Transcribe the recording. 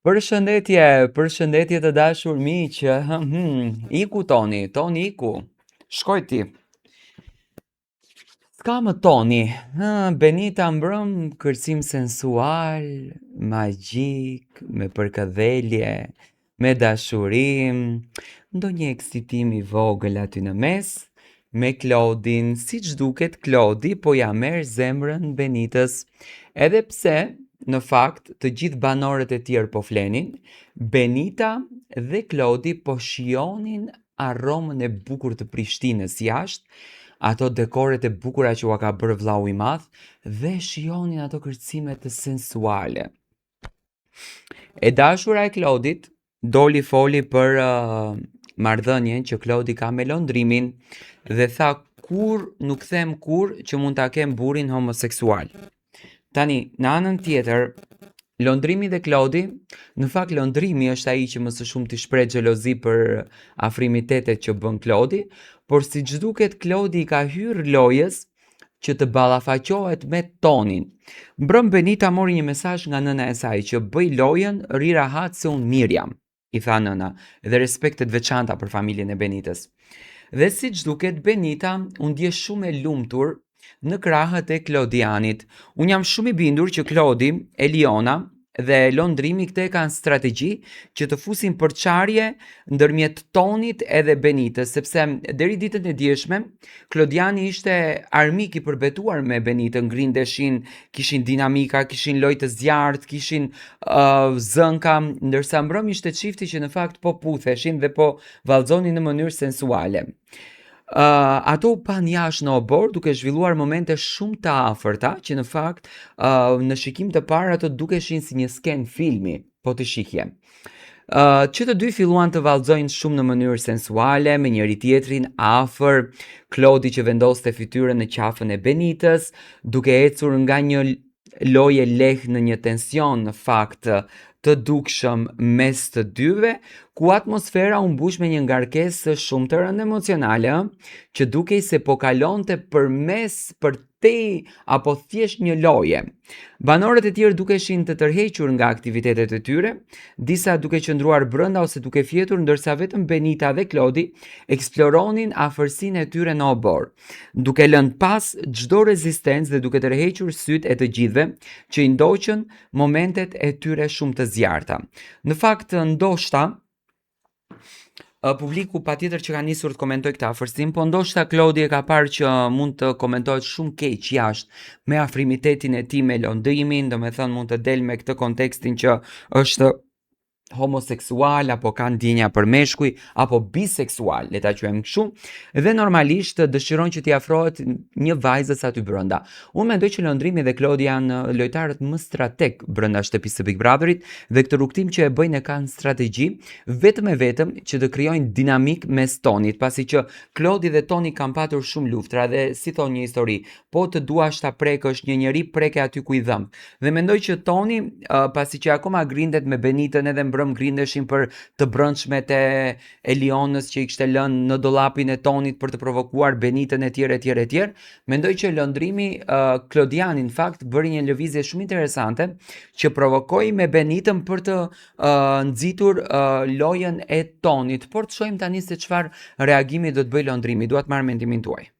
Përshëndetje të dashur miq. Iku Toni iku. Shkoj ti. S'ka më Toni. Benita mbrëm kërcim sensual, magjik, me përkëdhelje, me dashurim, ndonjë ekscitim i vogël aty në mes, me Klodin, siç duket Klodi po ja merr zemrën Benitës, edhe pse në fakt të gjithë banorët e tjerë po flenin, Benita dhe Klodi po shijonin aromën e bukur të Prishtinës jashtë, ato dekoret e bukura që ua ka bërë vllau i madh dhe shijonin ato kërcimet të sensuale. E dashura e Klodit doli foli për marrëdhënien që Klodi ka me Londrimin dhe tha nuk them kur që mund ta kem burrin homoseksual. Tani, në anën tjetër, Londrimi dhe Klodi, në fakt Londrimi është ai që më së shumë t'i shpreh xhelozi për afrimitetet që bën Klodi, por siç duket Klodi i ka hyrë lojës që të ballafaqohet me Tonin. Mbrëm Benita mori një mesazh nga nëna e saj që bëj lojën, ri rahat se unë mirë jam, i tha nëna, dhe respektet veçanta për familjen e Benitës. Dhe siç duket Benita u ndje shumë e lumtur në krahët e Klodianit. Unë jam shumë i bindur që Klodi, Eliona dhe Londrimi këte kanë strategji që të fusin përçarje ndërmjet Tonit edhe Benitës, sepse deri ditën e djeshme Klodiani ishte armik i përbetuar me Benitën, grindeshin, kishin dinamika, kishin lojë të zjarrt, kishin zënka, ndërsa mbrëm ishte çifti që në fakt po putheshin dhe po vallëzonin në mënyrë sensuale. Ato u pan jashtë në obor duke zhvilluar momente shumë të afërta që në fakt në shikim të parë ato dukeshin si një sken filmi, po të shihje. Që të dy filluan të vallëzojnë shumë në mënyrë sensuale, me njëri tjetrin afër, Klodi që vendoste fytyrën në qafën e Benitës, duke ecur nga një lojë lehtë në një tension në fakt të dukshëm mes të dyve, ku atmosfera u mbush me një ngarkesë shumë të rëndë emocionale, që dukej se po kalonte për te apo thjesht një loje. Banorët e tjerë dukeshin të tërhequr nga aktivitetet e tyre, disa duke qëndruar brenda ose duke fjetur, ndërsa vetëm Benita dhe Klodi eksploronin afërsinë e tyre në obor, duke lënë pas çdo rezistencë dhe duke tërhequr sytë e të gjithëve që i ndoqën momentet e tyre shumë të zjarrta. Në fakt, ndoshta publiku patjetër që ka nisur të komentojë këtë afërsim, po ndoshta Klodi e ka parë që mund të komentohet shumë keq jashtë me afrimitetin e tij me Londrimin, domethënë mund të del me këtë kontekstin që është homoseksual apo ka ndjenja për meshkuj apo biseksual, le ta quajmë kështu, dhe normalisht dëshiron që t'i afrohet një vajzës aty brenda. Unë mendoj që Londrimi dhe Klodi janë lojtarët më strateg brenda shtëpisë së Big Brotherit dhe këtë rrugtim që e bëjnë e kanë strategji vetëm e vetëm që të krijojnë dinamik mes Tonit, pasi që Klodi dhe Toni kanë patur shumë luftra dhe si thon një histori, po të duash ta prekësh një njeri preke aty ku i dhëm. Dhe mendoj që Toni, pasi që akoma grindet me Benitën edhe mbrëm grindeshin për të brëndshmet e Elionës që i kishte lënë në dollapin e Tonit për të provokuar Benitën e tjerë. Mendoj që Londrimi Klodiani në fakt bëri një lëvizje shumë interesante që provokoi me Benitën për të nxitur lojën e Tonit. Por të shohim tani se çfarë reagimi do të bëjë Londrimi. Dua të marr mendimin tuaj.